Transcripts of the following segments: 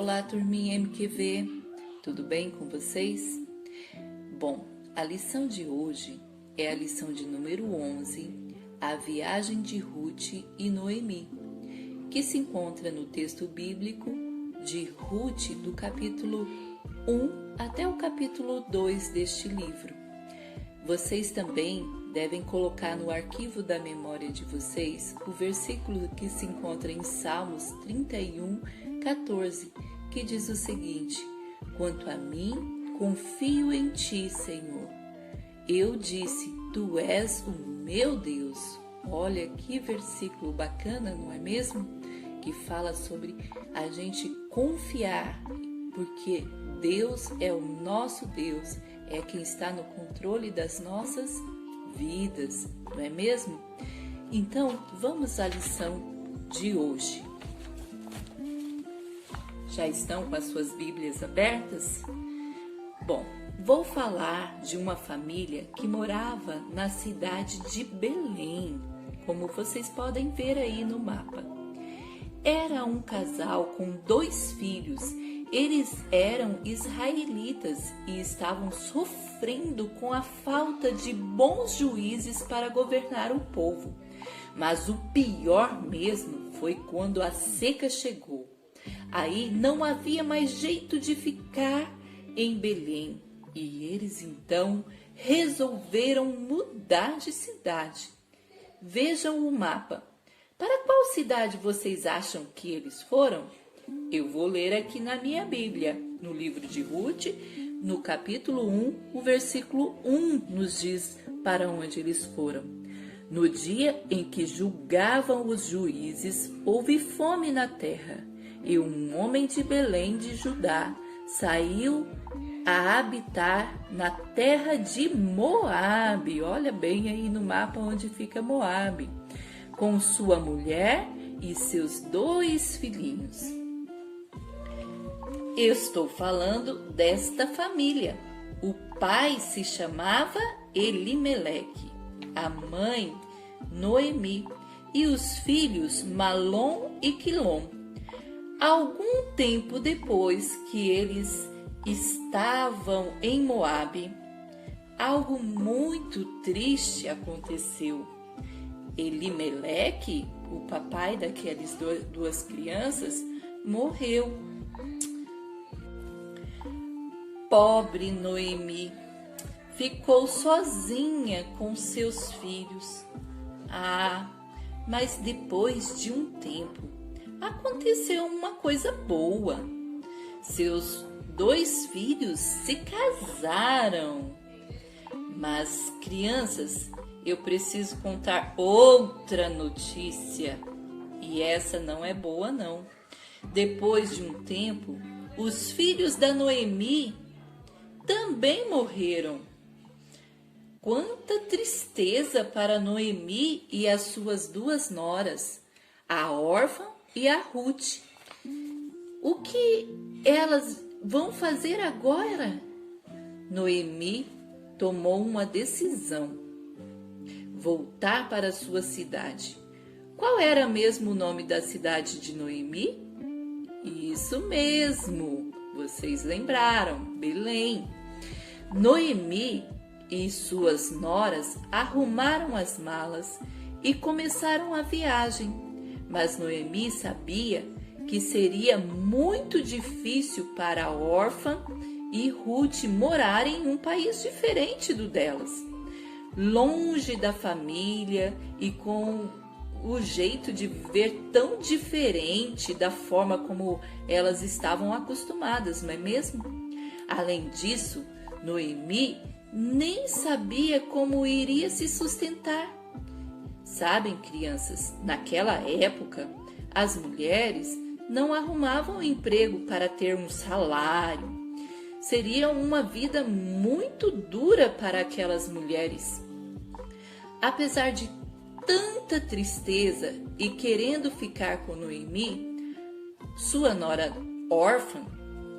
Olá, turminha MQV, tudo bem com vocês? Bom, a lição de hoje é a lição de número 11, a viagem de Ruth e Noemi, que se encontra no texto bíblico de Ruth do capítulo 1 até o capítulo 2 deste livro. Vocês também devem colocar no arquivo da memória de vocês o versículo que se encontra em Salmos 31, 14, que diz o seguinte: quanto a mim, confio em ti, Senhor. Eu disse, tu és o meu Deus. Olha que versículo bacana, não é mesmo? Que fala sobre a gente confiar, porque Deus é o nosso Deus, é quem está no controle das nossas vidas, não é mesmo? Então, vamos à lição de hoje. Já estão com as suas Bíblias abertas? Bom, vou falar de uma família que morava na cidade de Belém, como vocês podem ver aí no mapa. Era um casal com 2 filhos. Eles eram israelitas e estavam sofrendo com a falta de bons juízes para governar o povo. Mas o pior mesmo foi quando a seca chegou. Aí não havia mais jeito de ficar em Belém e eles então resolveram mudar de cidade. Vejam o mapa. Para qual cidade vocês acham que eles foram? Eu vou ler aqui na minha Bíblia, no livro de Ruth, no capítulo 1, o versículo 1 nos diz para onde eles foram. No dia em que julgavam os juízes, houve fome na terra, e um homem de Belém de Judá saiu a habitar na terra de Moabe. Olha bem aí no mapa onde fica Moabe, com sua mulher e seus 2 filhinhos. Eu estou falando desta família. O pai se chamava Elimeleque, a mãe Noemi e os filhos Malom e Quilom. Algum tempo depois que eles estavam em Moabe, algo muito triste aconteceu. Elimeleque, o papai daquelas 2 crianças, morreu. Pobre Noemi ficou sozinha com seus filhos. Mas depois de um tempo, aconteceu uma coisa boa. Seus 2 filhos se casaram. Mas, crianças, eu preciso contar outra notícia. E essa não é boa, não. Depois de um tempo, os filhos da Noemi também morreram. Quanta tristeza para Noemi e as suas 2 noras, a Orfa e a Ruth. O que elas vão fazer agora? Noemi tomou uma decisão: voltar para sua cidade. Qual era mesmo o nome da cidade de Noemi? Isso mesmo, vocês lembraram, Belém. Noemi e suas noras arrumaram as malas e começaram a viagem. Mas Noemi sabia que seria muito difícil para Orfa e Ruth morarem em um país diferente do delas, longe da família e com o jeito de viver tão diferente da forma como elas estavam acostumadas, não é mesmo? Além disso, Noemi nem sabia como iria se sustentar. Sabem, crianças, naquela época, as mulheres não arrumavam emprego para ter um salário. Seria uma vida muito dura para aquelas mulheres. Apesar de tanta tristeza e querendo ficar com Noemi, sua nora órfã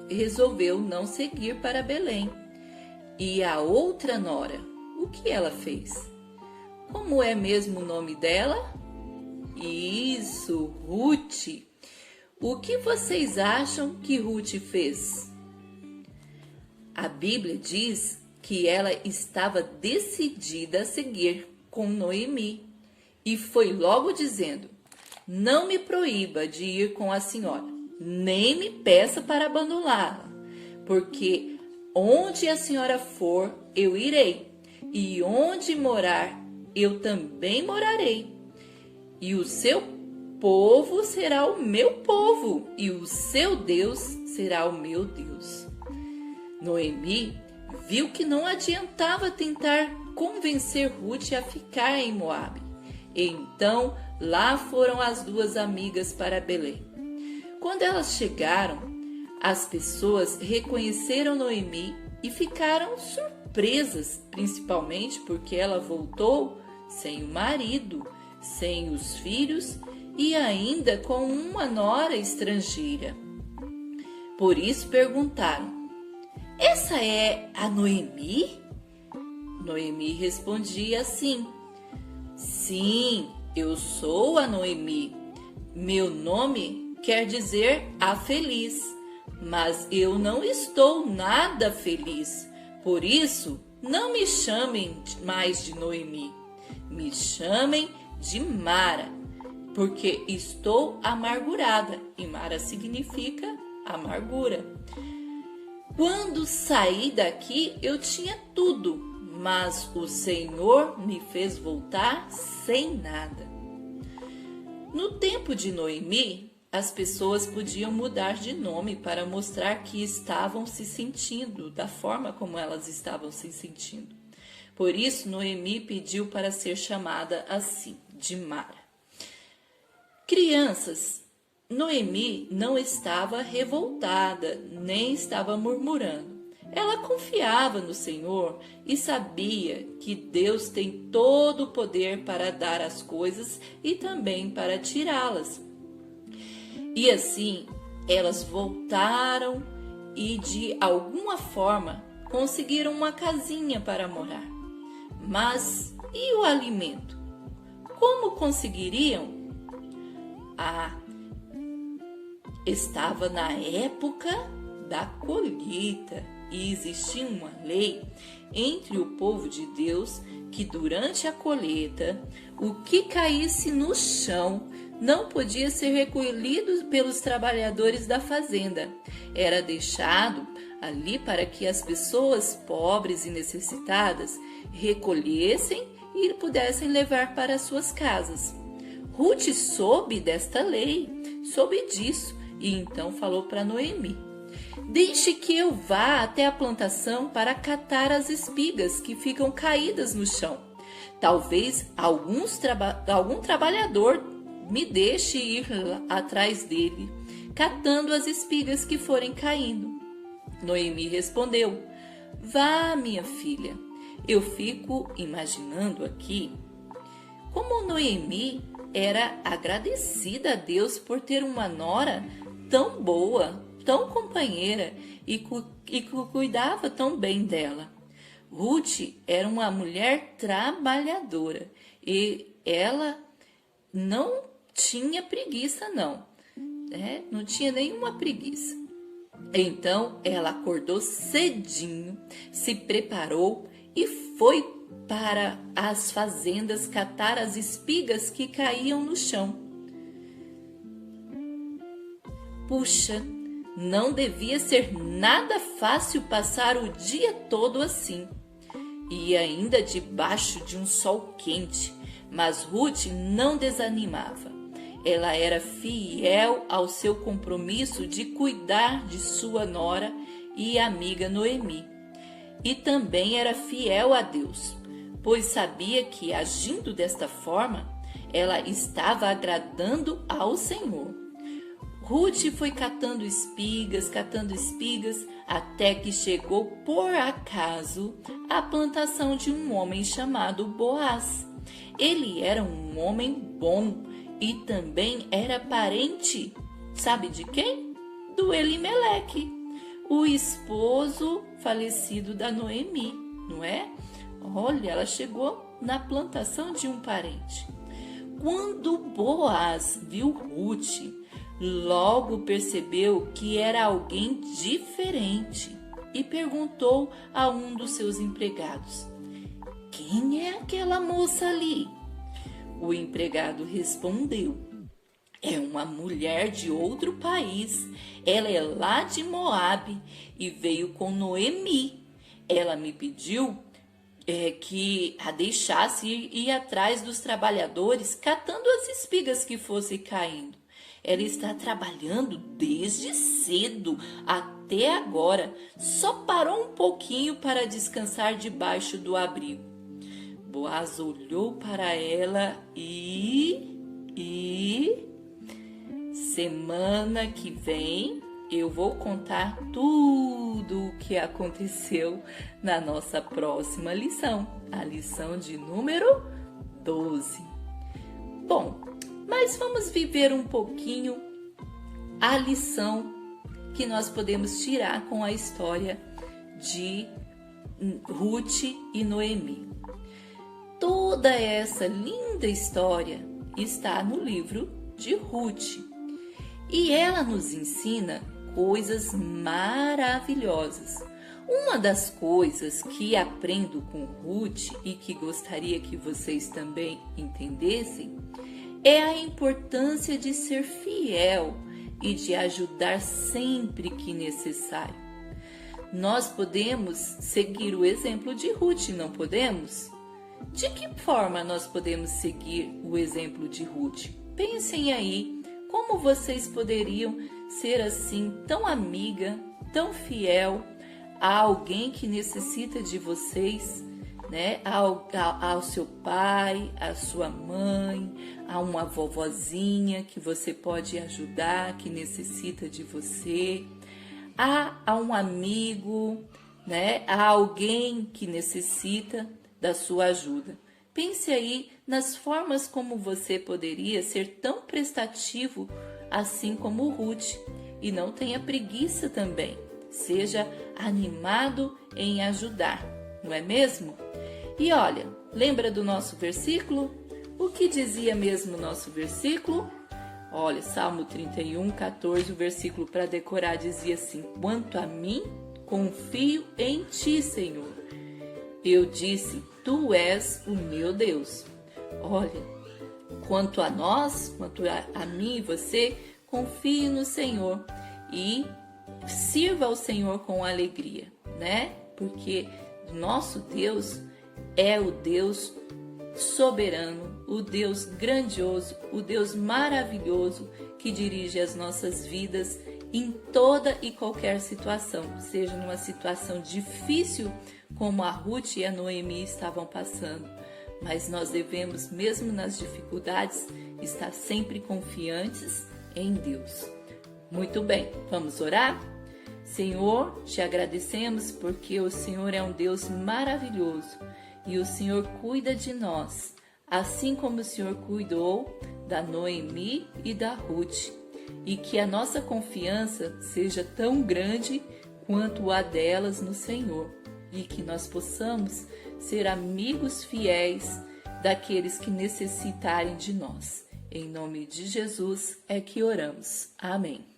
resolveu não seguir para Belém. E a outra nora, o que ela fez? Como é mesmo o nome dela? Isso, Ruth. O que vocês acham que Ruth fez? A Bíblia diz que ela estava decidida a seguir com Noemi e foi logo dizendo: não me proíba de ir com a senhora, nem me peça para abandoná-la, porque onde a senhora for, eu irei, e onde morar, eu também morarei. E o seu povo será o meu povo, e o seu Deus será o meu Deus. Noemi viu que não adiantava tentar convencer Ruth a ficar em Moabe. Então, lá foram as duas amigas para Belém. Quando elas chegaram, as pessoas reconheceram Noemi e ficaram surpresas, principalmente porque ela voltou sem o marido, sem os filhos e ainda com uma nora estrangeira. Por isso perguntaram: essa é a Noemi? Noemi respondia assim: sim, eu sou a Noemi. Meu nome quer dizer a feliz, mas eu não estou nada feliz. Por isso, não me chamem mais de Noemi. Me chamem de Mara, porque estou amargurada. E Mara significa amargura. Quando saí daqui, eu tinha tudo, mas o Senhor me fez voltar sem nada. No tempo de Noemi, as pessoas podiam mudar de nome para mostrar que estavam se sentindo da forma como elas estavam se sentindo. Por isso, Noemi pediu para ser chamada assim, de Mara. Crianças, Noemi não estava revoltada, nem estava murmurando. Ela confiava no Senhor e sabia que Deus tem todo o poder para dar as coisas e também para tirá-las. E assim, elas voltaram e de alguma forma conseguiram uma casinha para morar. Mas e o alimento? Como conseguiriam? Estava na época da colheita e existia uma lei entre o povo de Deus que durante a colheita o que caísse no chão não podia ser recolhido pelos trabalhadores da fazenda. Era deixado ali para que as pessoas pobres e necessitadas recolhessem e pudessem levar para suas casas. Ruth soube desta lei, soube disso, e então falou para Noemi: deixe que eu vá até a plantação para catar as espigas que ficam caídas no chão. Talvez algum trabalhador me deixe ir atrás dele, catando as espigas que forem caindo. Noemi respondeu: vá, minha filha. Eu fico imaginando aqui como Noemi era agradecida a Deus por ter uma nora tão boa, tão companheira e que cuidava tão bem dela. Ruth era uma mulher trabalhadora e ela não tinha preguiça, não tinha nenhuma preguiça. Então ela acordou cedinho, se preparou e foi para as fazendas catar as espigas que caíam no chão. Puxa, não devia ser nada fácil passar o dia todo assim, e ainda debaixo de um sol quente, mas Ruth não desanimava. Ela era fiel ao seu compromisso de cuidar de sua nora e amiga Noemi, e também era fiel a Deus, pois sabia que, agindo desta forma, ela estava agradando ao Senhor. Ruth foi catando espigas, até que chegou, por acaso, à plantação de um homem chamado Boaz. Ele era um homem bom e também era parente, sabe de quem? Do Elimeleque, o esposo falecido da Noemi, não é? Olha, ela chegou na plantação de um parente. Quando Boaz viu Ruth, logo percebeu que era alguém diferente e perguntou a um dos seus empregados: "Quem é aquela moça ali?" O empregado respondeu: "É uma mulher de outro país. Ela é lá de Moabe e veio com Noemi. Ela me pediu que a deixasse ir atrás dos trabalhadores, catando as espigas que fossem caindo. Ela está trabalhando desde cedo até agora. Só parou um pouquinho para descansar debaixo do abrigo." Boaz olhou para ela e semana que vem eu vou contar tudo o que aconteceu na nossa próxima lição, a lição de número 12. Bom, mas vamos viver um pouquinho a lição que nós podemos tirar com a história de Ruth e Noemi. Toda essa linda história está no livro de Ruth e ela nos ensina coisas maravilhosas. Uma das coisas que aprendo com Ruth e que gostaria que vocês também entendessem é a importância de ser fiel e de ajudar sempre que necessário. Nós podemos seguir o exemplo de Ruth, não podemos? De que forma nós podemos seguir o exemplo de Ruth? Pensem aí como vocês poderiam ser assim tão amiga, tão fiel a alguém que necessita de vocês, né? Ao seu pai, à sua mãe, a uma vovozinha que você pode ajudar, que necessita de você, a um amigo, né? A alguém que necessita da sua ajuda. Pense aí nas formas como você poderia ser tão prestativo assim como Ruth. E não tenha preguiça também. Seja animado em ajudar, não é mesmo? E olha, lembra do nosso versículo? O que dizia mesmo o nosso versículo? Olha, Salmo 31, 14, o versículo para decorar dizia assim: "Quanto a mim, confio em ti, Senhor. Eu disse, tu és o meu Deus." Olha, quanto a nós, quanto a mim e você, confie no Senhor e sirva ao Senhor com alegria, né? Porque nosso Deus é o Deus soberano, o Deus grandioso, o Deus maravilhoso que dirige as nossas vidas em toda e qualquer situação, seja numa situação difícil como a Ruth e a Noemi estavam passando, mas nós devemos, mesmo nas dificuldades, estar sempre confiantes em Deus. Muito bem, vamos orar? Senhor, te agradecemos porque o Senhor é um Deus maravilhoso e o Senhor cuida de nós, assim como o Senhor cuidou da Noemi e da Ruth, e que a nossa confiança seja tão grande quanto a delas no Senhor, e que nós possamos ser amigos fiéis daqueles que necessitarem de nós. Em nome de Jesus é que oramos. Amém.